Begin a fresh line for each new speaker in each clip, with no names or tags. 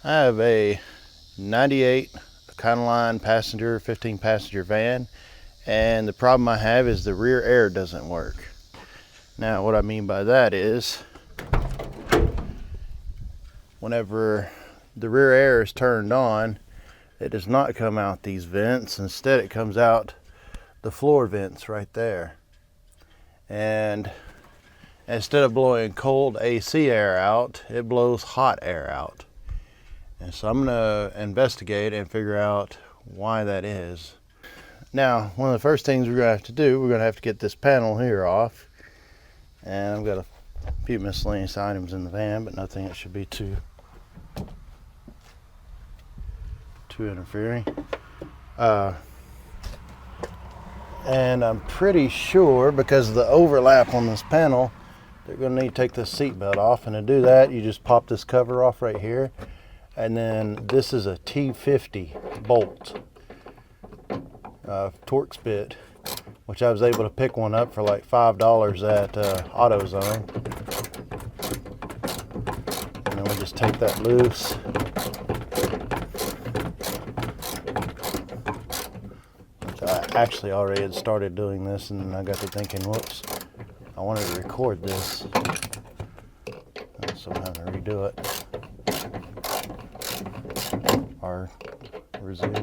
I have a 98 Econoline passenger, 15 passenger van, and the problem I have is the rear air doesn't work. Now what I mean by that is whenever the rear air is turned on, it does not come out these vents. Instead it comes out the floor vents right there. And instead of blowing cold AC air out, it blows hot air out. And so I'm going to investigate and figure out why that is. Now, one of the first things we're going to have to do, we're going to have to get this panel here off. And I've got a few miscellaneous items in the van, but nothing that should be too interfering. And I'm pretty sure, because of the overlap on this panel, they're going to need to take this seat belt off. And to do that, you just pop this cover off right here. And then this is a T50 bolt, Torx bit, which I was able to pick one up for like $5 at AutoZone. And then we just take that loose. So I actually already had started doing this, and then I got to thinking, whoops, I wanted to record this, so I'm having to redo it. Or resume.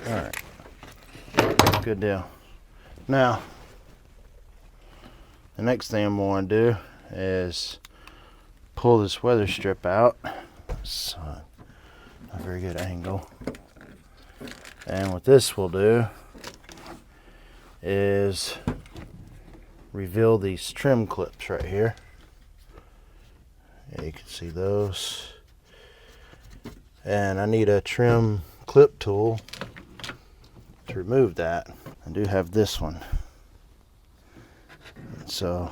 All right, good deal. Now, the next thing I'm going to do is pull this weather strip out. It's not a very good angle. And what this will do is reveal these trim clips right here. Yeah, you can see those. And I need a trim clip tool to remove that. I do have this one. So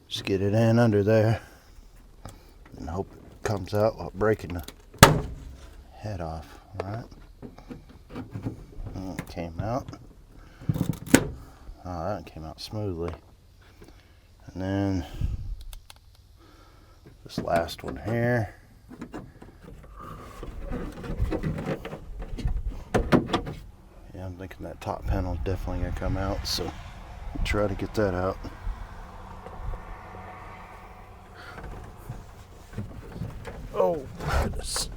just get it in under there and hope it comes out while breaking the head off. All right. And it came out. Oh, that came out smoothly. And then this last one here. Yeah, I'm thinking that top panel is definitely gonna come out, so I'll try to get that out. Oh, goodness.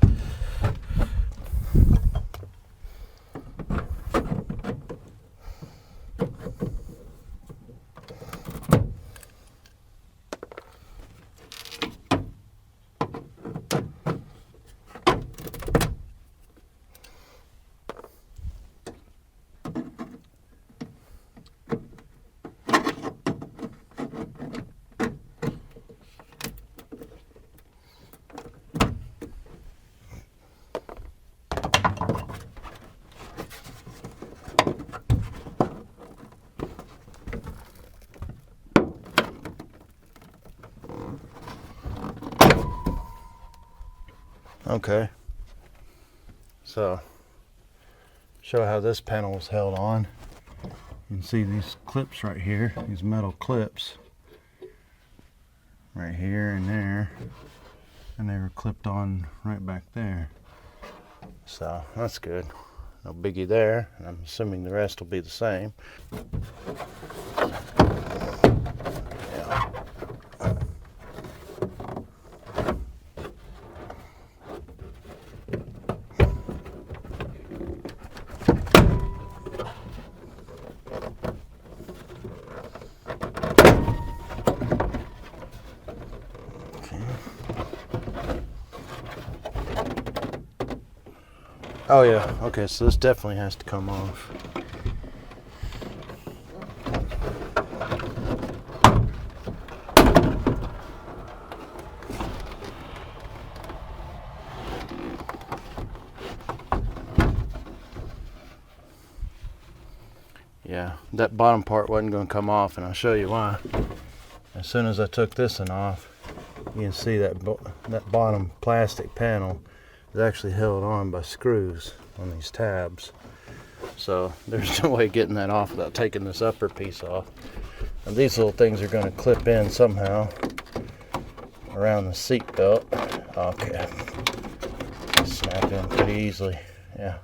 Okay, so show how this panel was held on. You can see these clips right here, these metal clips right here and there, and they were clipped on right back there. So that's good, no biggie there, and I'm assuming the rest will be the same. Yeah. Oh yeah, okay, so this definitely has to come off. Yeah, that bottom part wasn't going to come off, and I'll show you why. As soon as I took this one off, You can see that bottom plastic panel is actually held on by screws on these tabs. So there's no way getting that off without taking this upper piece off. And these little things are going to clip in somehow around the seat belt. Okay, snap in pretty easily. Yeah,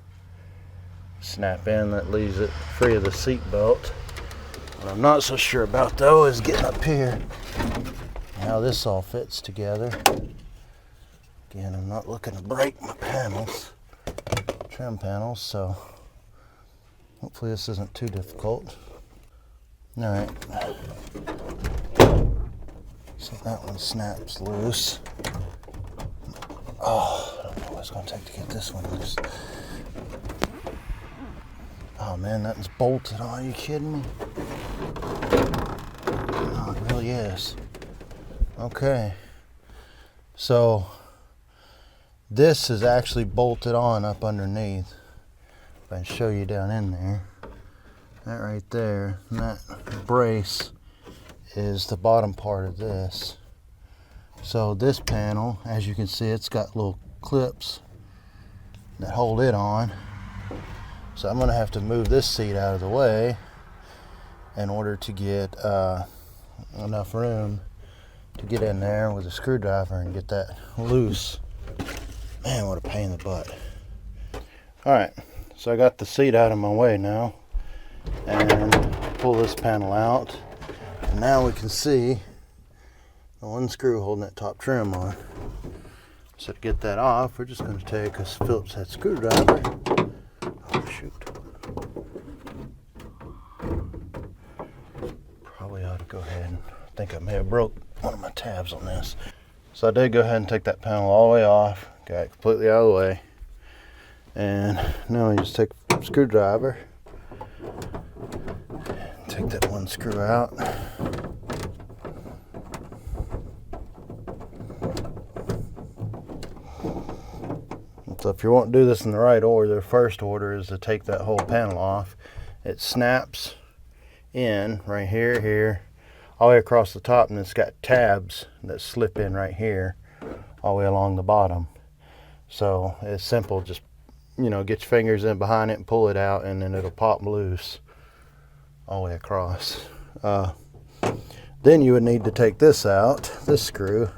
snap in. That leaves it free of the seat belt. What I'm not so sure about though is getting up here, how this all fits together. Again, I'm not looking to break my panels, trim panels, so hopefully this isn't too difficult. All right, so that one snaps loose. Oh, I don't know what it's gonna take to get this one loose. Oh man, nothing's bolted on. Are you kidding me? Oh, it really is. Okay, so this is actually bolted on up underneath. If I can show you down in there, that right there, and that brace is the bottom part of this. So this panel, as you can see, it's got little clips that hold it on. So I'm going to have to move this seat out of the way in order to get enough room to get in there with a screwdriver and get that loose. Man, what a pain in the butt. Alright, so I got the seat out of my way now, and pull this panel out, and now we can see the one screw holding that top trim on. So to get that off, we're just going to take a Phillips head screwdriver. Oh shoot. Probably ought to go ahead and, I think I may have broke one of my tabs on this. So I did go ahead and take that panel all the way off, got it completely out of the way. And now we just take a screwdriver, take that one screw out. So if you want to do this in the right order, the first order is to take that whole panel off. It snaps in right here, all the way across the top, and it's got tabs that slip in right here, all the way along the bottom. So it's simple, just, you know, get your fingers in behind it and pull it out, and then it'll pop loose all the way across. Then you would need to take this out, this screw.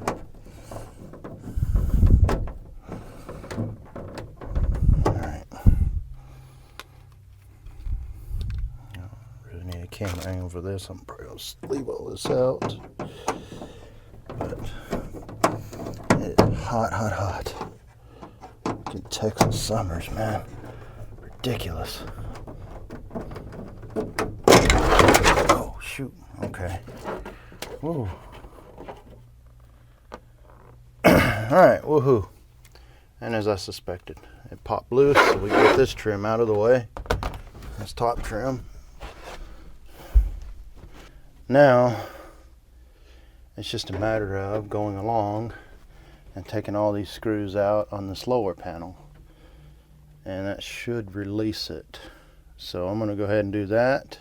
Camera angle for this. I'm probably going to leave all this out. But it is hot, hot, hot. In Texas summers, man. Ridiculous. Oh, shoot. Okay. Woo. Alright, woohoo. And as I suspected, it popped loose, so we get this trim out of the way. This top trim. Now, it's just a matter of going along and taking all these screws out on this lower panel. And that should release it. So I'm going to go ahead and do that.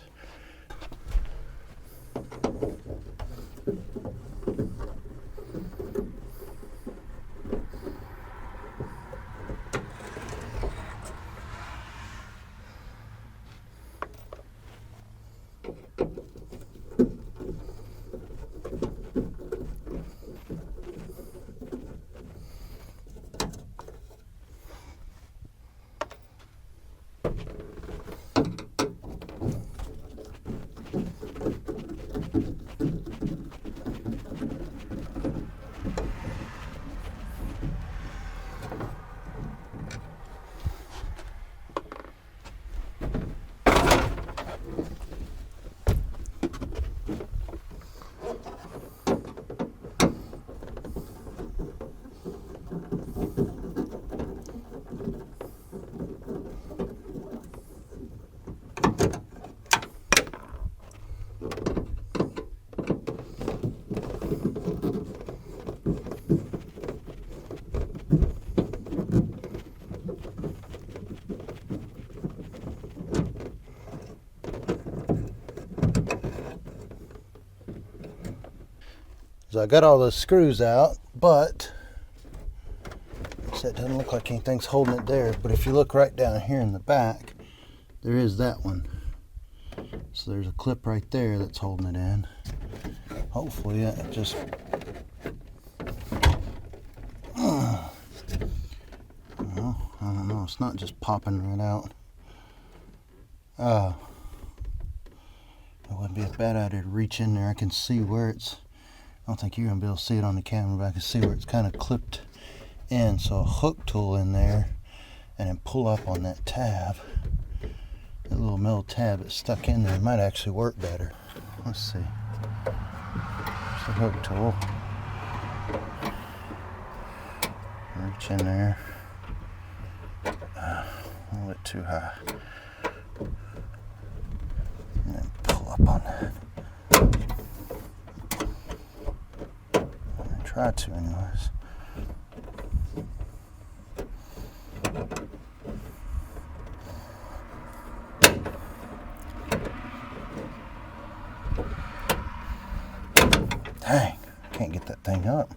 So I got all those screws out, but it doesn't look like anything's holding it there. But if you look right down here in the back, there is that one. So there's a clip right there that's holding it in. Hopefully that just well, I don't know, it's not just popping right out. It wouldn't be a bad idea to reach in there. I can see where it's, I don't think you're gonna be able to see it on the camera, but I can see where it's kind of clipped in. So a hook tool in there and then pull up on that tab. That little metal tab that's stuck in there might actually work better. Let's see. There's the hook tool. Reach in there. A little bit too high. And then pull up on that. I try to, anyways. Dang, can't get that thing up.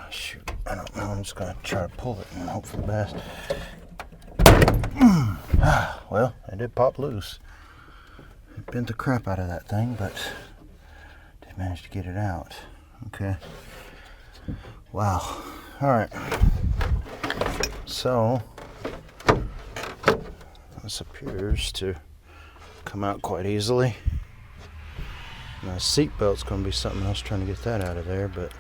Shoot, I don't know. I'm just gonna try to pull it and hope for the best. Well, it did pop loose. It bent the crap out of that thing, but did manage to get it out. Okay. Wow. All right. So this appears to come out quite easily. Now, the seat belt's going to be something else, trying to get that out of there, but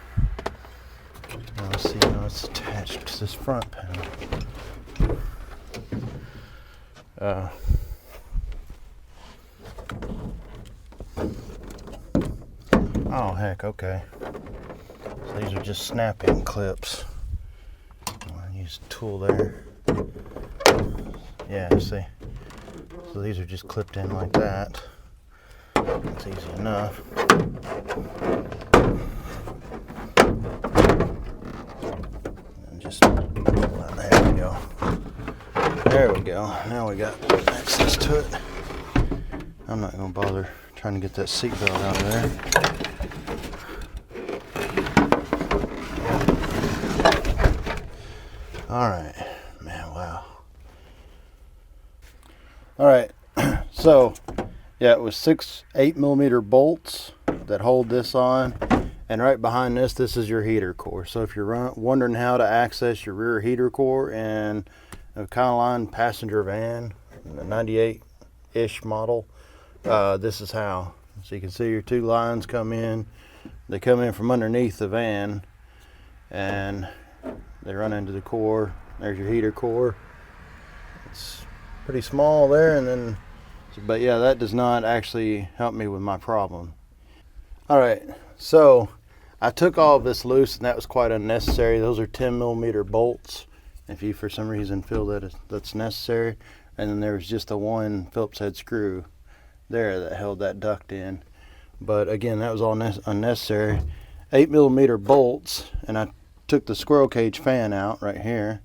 now see how it's attached to this front panel. Oh heck, okay. So these are just snap-in clips. I'll use a tool there. Yeah, see. So these are just clipped in like that. That's easy enough. And just, there we go. There we go. Now we got access to it. I'm not going to bother trying to get that seat belt out of there. All right, man, wow. All right, so yeah, it was 8mm bolts that hold this on, and right behind this is your heater core. So if you're wondering how to access your rear heater core in a Econoline passenger van, a 98-ish model, this is how. So you can see your two lines come in. They come in from underneath the van, and they run into the core. There's your heater core. It's pretty small there, and then, but yeah, that does not actually help me with my problem. All right, so I took all of this loose, and that was quite unnecessary. Those are 10mm bolts, if you for some reason feel that that's necessary. And then there's just the one Phillips head screw there that held that duct in. But again, that was all unnecessary. 8mm bolts, and I took the squirrel cage fan out right here,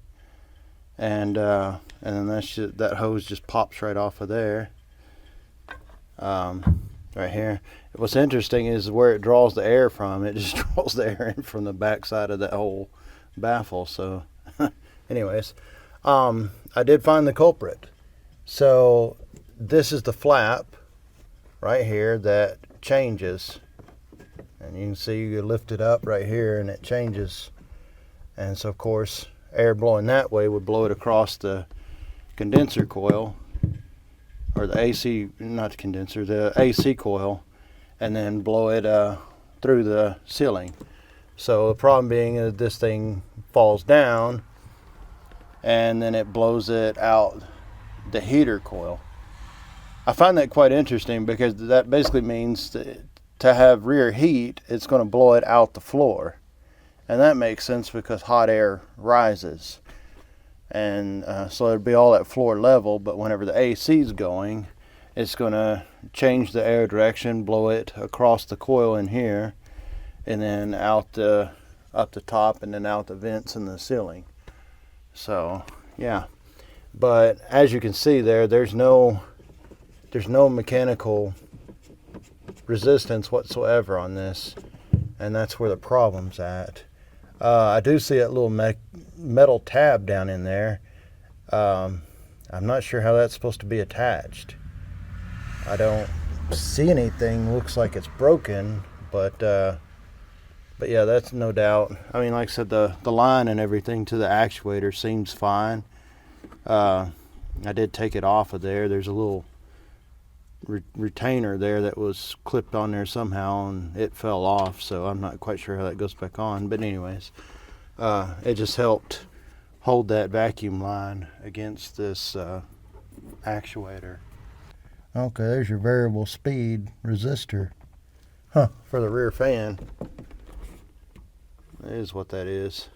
and then that hose just pops right off of there, right here. What's interesting is where it draws the air from. It just draws the air in from the back side of that whole baffle. So anyways, I did find the culprit. So this is the flap right here that changes, and you can see you lift it up right here and it changes. And so of course air blowing that way would blow it across the condenser coil, or the AC, not the condenser, the AC coil, and then blow it through the ceiling. So the problem being is this thing falls down and then it blows it out the heater coil. I find that quite interesting because that basically means to have rear heat, it's going to blow it out the floor. And that makes sense because hot air rises. And so it'd be all at floor level, but whenever the AC is going, it's going to change the air direction, blow it across the coil in here, and then out up the top, and then out the vents in the ceiling. So yeah, but as you can see there, there's no mechanical resistance whatsoever on this, and that's where the problem's at. I do see that little metal tab down in there. I'm not sure how that's supposed to be attached. I don't see anything. Looks like it's broken, but yeah, that's no doubt. I mean, like I said, the line and everything to the actuator seems fine. I did take it off of there. There's a little retainer there that was clipped on there somehow, and it fell off, so I'm not quite sure how that goes back on. But anyways, it just helped hold that vacuum line against this actuator. Okay, there's your variable speed resistor. For the rear fan. That is what that is.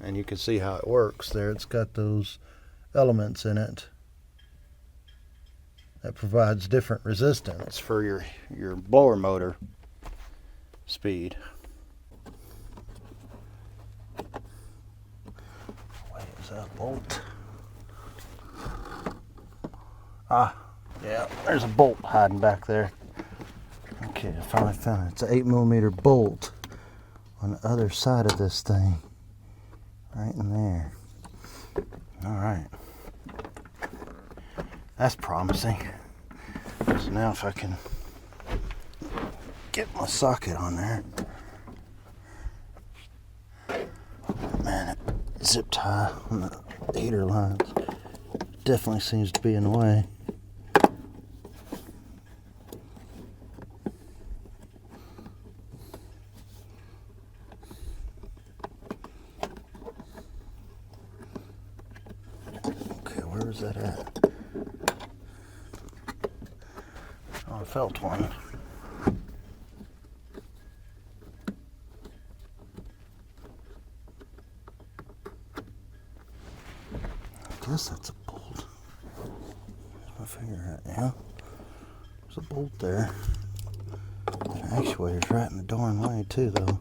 And you can see how it works there. It's got those elements in it that provides different resistance for your blower motor speed. Wait, is that a bolt? Yeah, there's a bolt hiding back there. Okay, I finally found it. It's an 8mm bolt on the other side of this thing. Right in there. Alright. That's promising. So now if I can get my socket on there. Man, that zip tie on the heater lines definitely seems to be in the way. Where's that at? Oh, I felt one. I guess that's a bolt. Where's my finger at now? There's a bolt there. The actuator's right in the darn way too, though.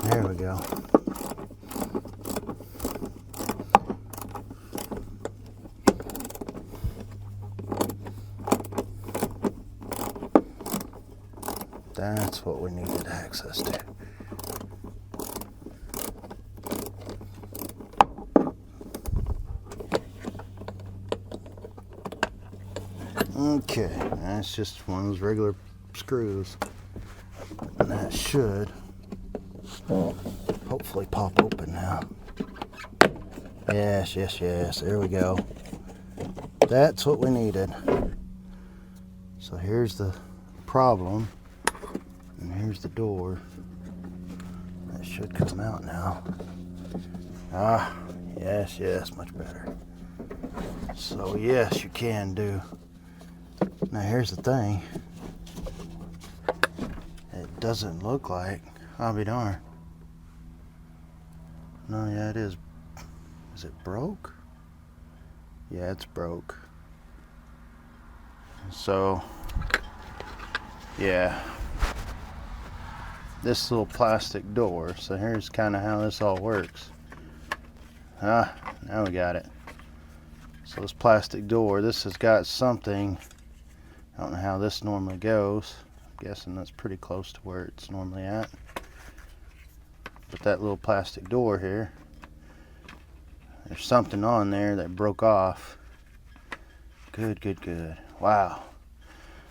There we go. That's what we needed access to. Okay, that's just one of those regular screws. And that should hopefully pop open now. Yes, there we go. That's what we needed. So here's the problem, and here's the door. That should come out now. Yes, much better. So yes, you can do. Now here's the thing. It doesn't look like, I'll be darned. No, yeah, it is. Is it broke? Yeah, it's broke. So, yeah. This little plastic door. So here's kind of how this all works. Now we got it. So this plastic door, this has got something. I don't know how this normally goes. I'm guessing that's pretty close to where it's normally at. But that little plastic door here, there's something on there that broke off. Good. Wow.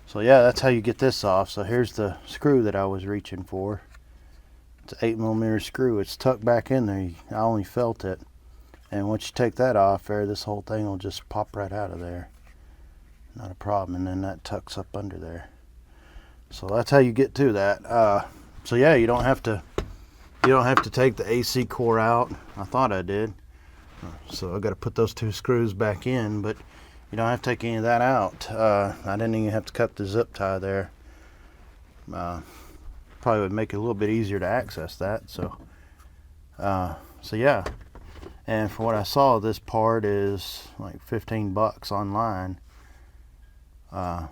So yeah, that's how you get this off. So here's the screw that I was reaching for. It's an 8mm screw. It's tucked back in there. I only felt it. And once you take that off there, this whole thing will just pop right out of there. Not a problem. And then that tucks up under there. So that's how you get to that. So yeah, you don't have to take the AC core out. I thought I did. So I got to put those two screws back in, but you don't have to take any of that out. I didn't even have to cut the zip tie there. Probably would make it a little bit easier to access that. So So yeah, and from what I saw, this part is like 15 bucks online. And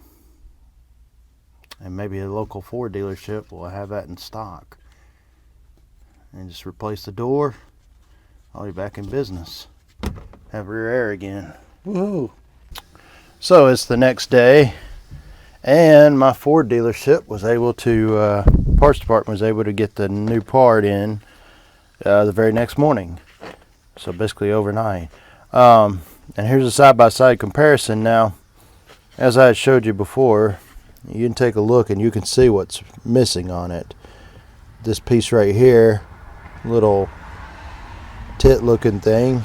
maybe a local Ford dealership will have that in stock. And just replace the door. I'll be back in business. Have rear air again. Woohoo! So it's the next day, and my Ford dealership was able to, parts department was able to get the new part in the very next morning. So basically overnight. And here's a side-by-side comparison. Now, as I had showed you before, you can take a look and you can see what's missing on it. This piece right here, little tit looking thing,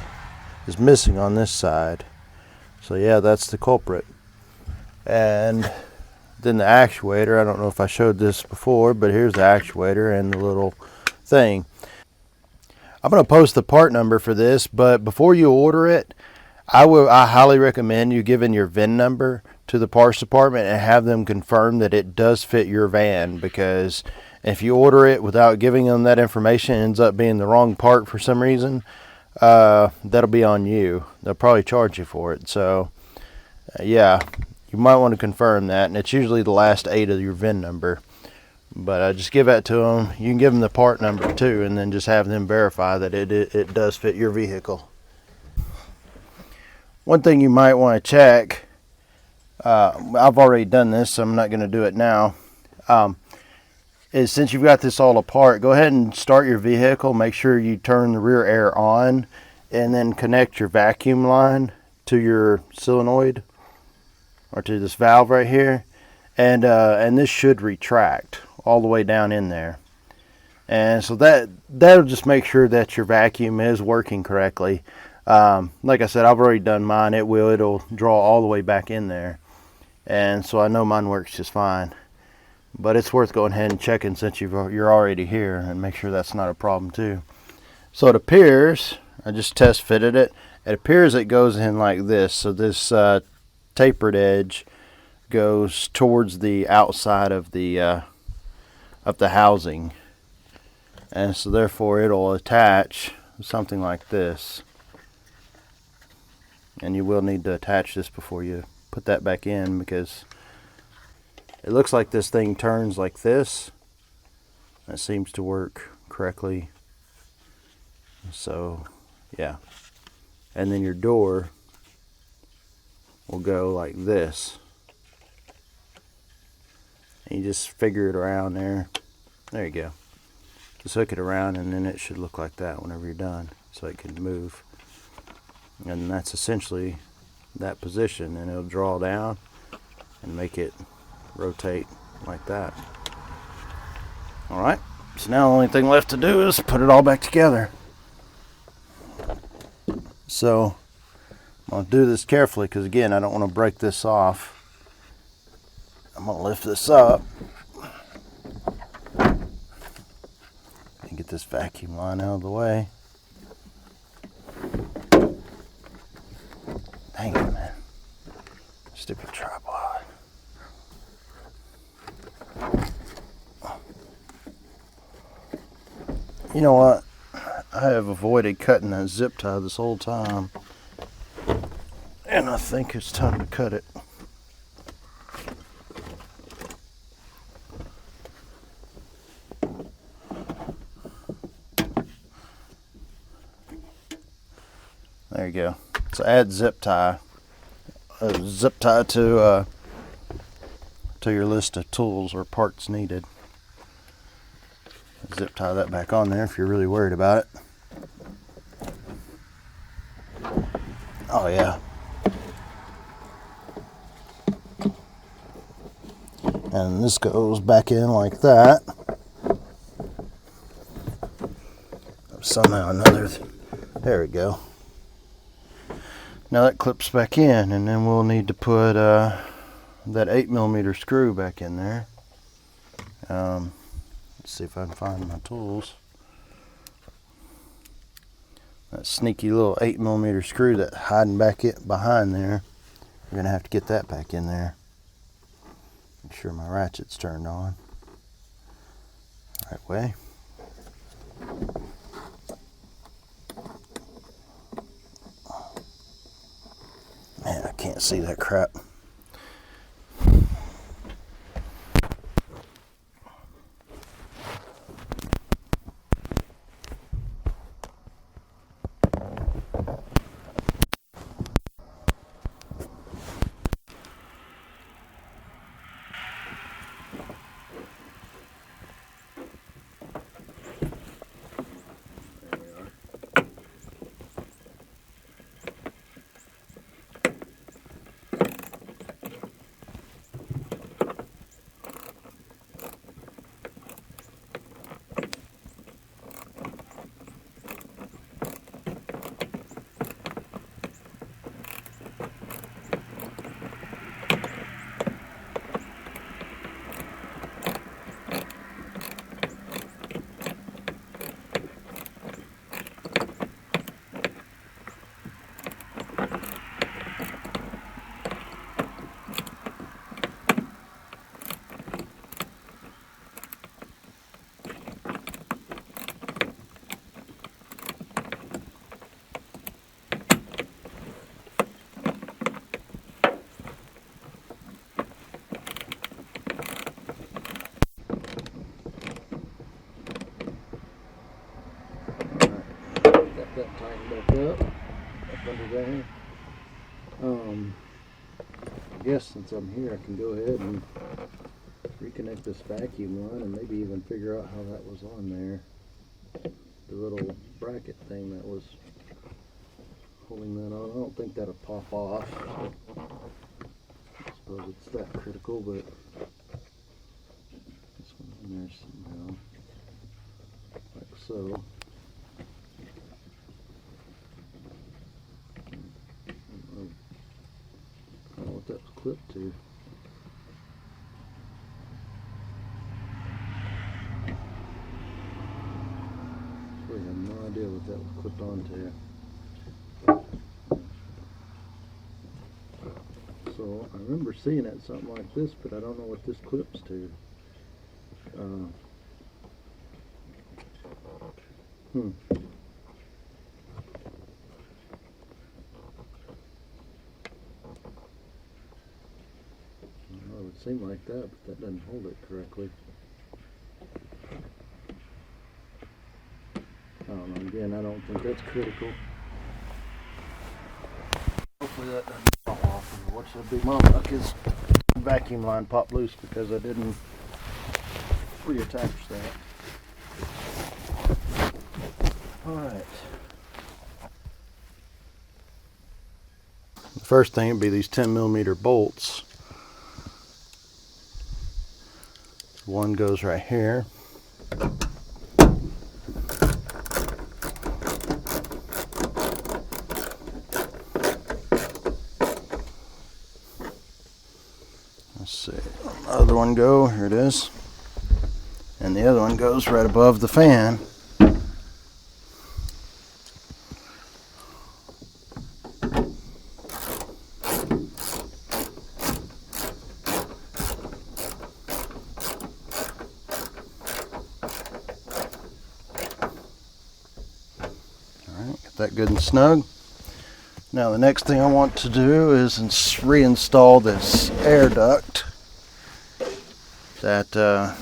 is missing on this side. So yeah, that's the culprit. And then the actuator, I don't know if I showed this before, but here's the actuator and the little thing. I'm going to post the part number for this, but before you order it, I highly recommend you giving your VIN number to the parts department and have them confirm that it does fit your van, because if you order it without giving them that information, it ends up being the wrong part for some reason, that'll be on you. They'll probably charge you for it. So yeah, you might want to confirm that, and it's usually the last 8 of your VIN number. But just give that to them. You can give them the part number too, and then just have them verify that it does fit your vehicle. One thing you might want to check, I've already done this, so I'm not going to do it now, is since you've got this all apart, go ahead and start your vehicle. Make sure you turn the rear air on, and then connect your vacuum line to your solenoid, or to this valve right here, and this should retract all the way down in there. And so that'll just make sure that your vacuum is working correctly. Like I said, I've already done mine. It'll draw all the way back in there, and so I know mine works just fine. But it's worth going ahead and checking since you're already here, and make sure that's not a problem too. So it appears, I just test fitted it. It appears it goes in like this. So this tapered edge goes towards the outside of the housing, and so therefore it'll attach something like this. And you will need to attach this before you put that back in, because it looks like this thing turns like this. That seems to work correctly. So yeah, and then your door will go like this, and you just figure it around there. There you go. Just hook it around, and then it should look like that whenever you're done, so it can move. And that's essentially that position, and it'll draw down and make it rotate like that. Alright, so now the only thing left to do is put it all back together. So I'm going to do this carefully, because again, I don't want to break this off. I'm going to lift this up and get this vacuum line out of the way. Dang it, man. Stupid tripod. You know what? I have avoided cutting that zip tie this whole time, and I think it's time to cut it. There you go. So add zip tie. Zip tie to your list of tools or parts needed. Zip tie that back on there if you're really worried about it. Oh yeah. And this goes back in like that. Somehow or another. There we go. Now that clips back in, and then we'll need to put that 8mm screw back in there. Let's see if I can find my tools. That sneaky little 8mm screw that's hiding back behind there. We're gonna have to get that back in there. Make sure my ratchet's turned on. Right way. see that crap. That tightened back up under there. I guess since I'm here, I can go ahead and reconnect this vacuum line and maybe even figure out how that was on there. The little bracket thing that was holding that on. I don't think that'll pop off. I suppose it's that critical, but this one's in there somehow, like so. I don't know what that was clipped to. I have no idea what that was clipped onto. So I remember seeing it something like this, but I don't know what this clips to. It would seem like that, but that doesn't hold it correctly. I don't know, again, I don't think that's critical. Hopefully that doesn't pop off. And watch that big mom luck is vacuum line pop loose because I didn't reattach that. Alright. The first thing would be these 10mm bolts. One goes right here. Let's see, the other one go, here it is. And the other one goes right above the fan. That good and snug. Now the next thing I want to do is reinstall this air duct that the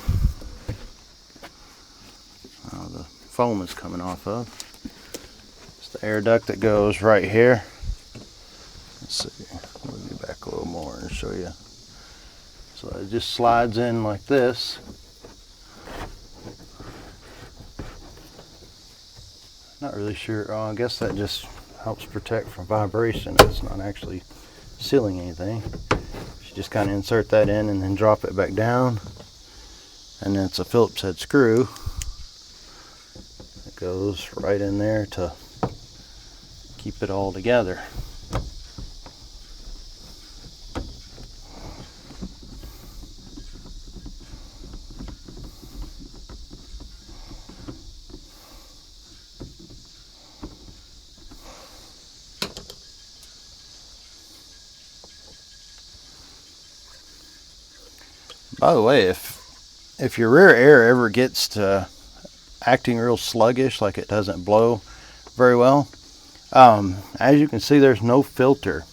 foam is coming off of. It's the air duct that goes right here. Let's see, let me back a little more and show you. So it just slides in like this. Not really sure. I guess that just helps protect from vibration. It's not actually sealing anything. You just kind of insert that in and then drop it back down. And then it's a Phillips head screw. It goes right in there to keep it all together. By the way, if your rear air ever gets to acting real sluggish, like it doesn't blow very well, as you can see, there's no filter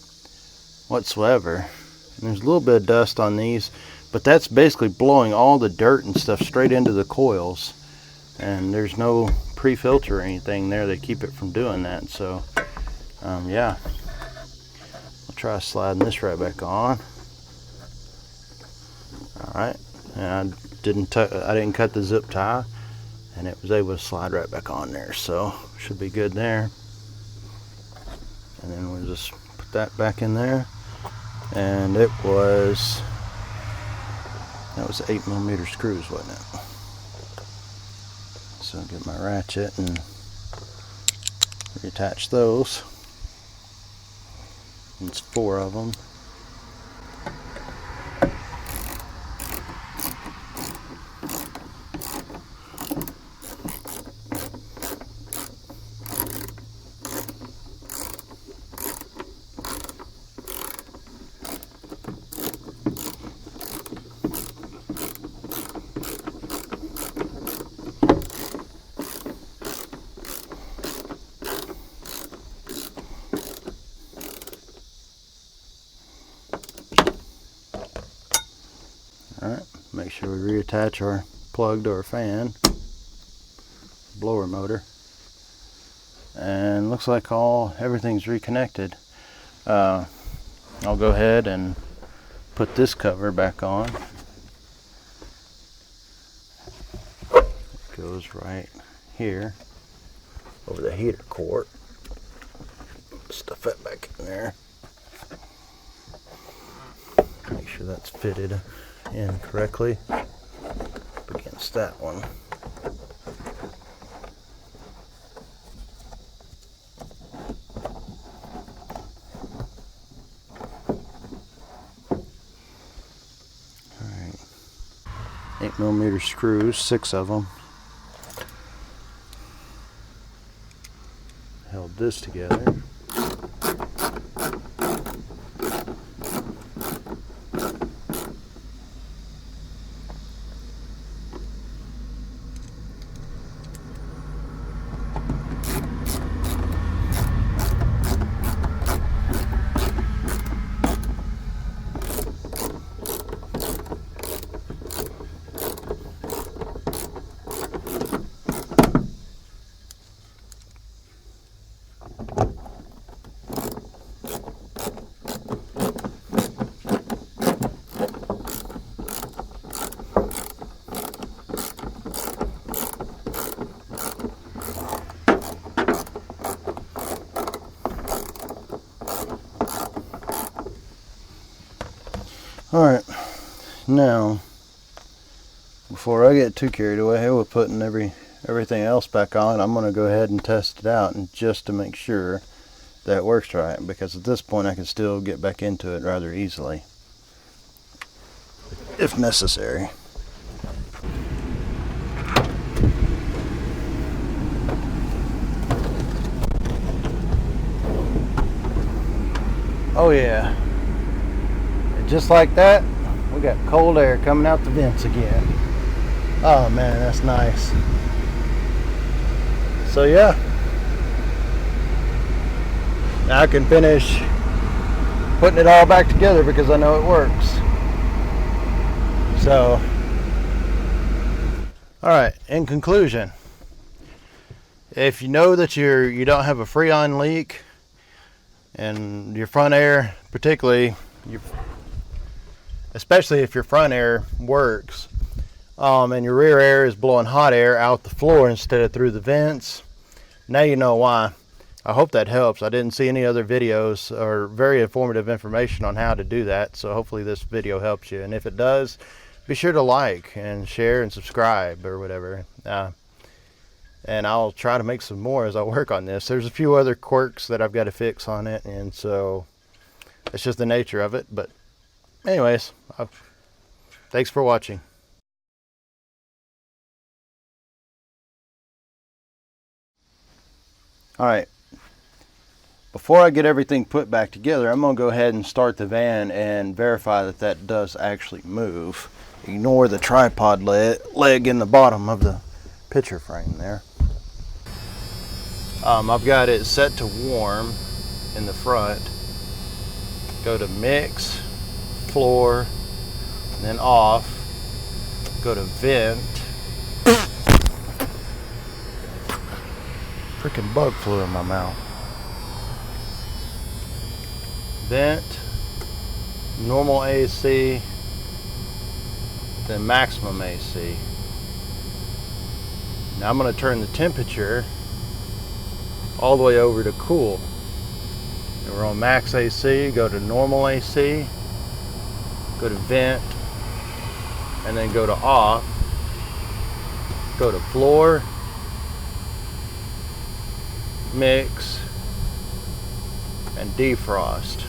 whatsoever. And there's a little bit of dust on these, but that's basically blowing all the dirt and stuff straight into the coils, and there's no pre-filter or anything there that keep it from doing that. So yeah, I'll try sliding this right back on. All right, and I didn't cut the zip tie, and it was able to slide right back on there, so should be good there. And then we'll just put that back in there, and that was 8mm screws, wasn't it? So I'll get my ratchet and reattach those. It's 4 of them. Alright, make sure we reattach our plug to our fan, blower motor, and looks like everything's reconnected. I'll go ahead and put this cover back on. It goes right here over the heater cord. Stuff that back in there. Make sure that's fitted in correctly up against that one. Alright, 8mm screws, 6 of them. Held this together. Alright, now before I get too carried away with putting everything else back on, I'm going to go ahead and test it out, and just to make sure that it works right, because at this point I can still get back into it rather easily if necessary. Oh yeah. Just like that, we got cold air coming out the vents again. Oh man, that's nice. So yeah, now I can finish putting it all back together because I know it works. So, alright, in conclusion, if you know that you don't have a Freon leak, and your front air, particularly especially if your front air works, and your rear air is blowing hot air out the floor instead of through the vents, now you know why. I hope that helps. I didn't see any other videos or very informative information on how to do that, so hopefully this video helps you. And if it does, be sure to like and share and subscribe or whatever. And I'll try to make some more as I work on this. There's a few other quirks that I've got to fix on it, and so it's just the nature of it. But anyways, thanks for watching. Alright, before I get everything put back together, I'm going to go ahead and start the van and verify that that does actually move. Ignore the tripod leg in the bottom of the picture frame there. I've got it set to warm in the front. go to mix, floor, then off, go to vent. Freaking bug flew in my mouth. Vent, normal AC, then maximum AC. Now I'm going to turn the temperature all the way over to cool. And we're on max AC, go to normal AC, go to vent, and then go to off, go to floor, mix, and defrost.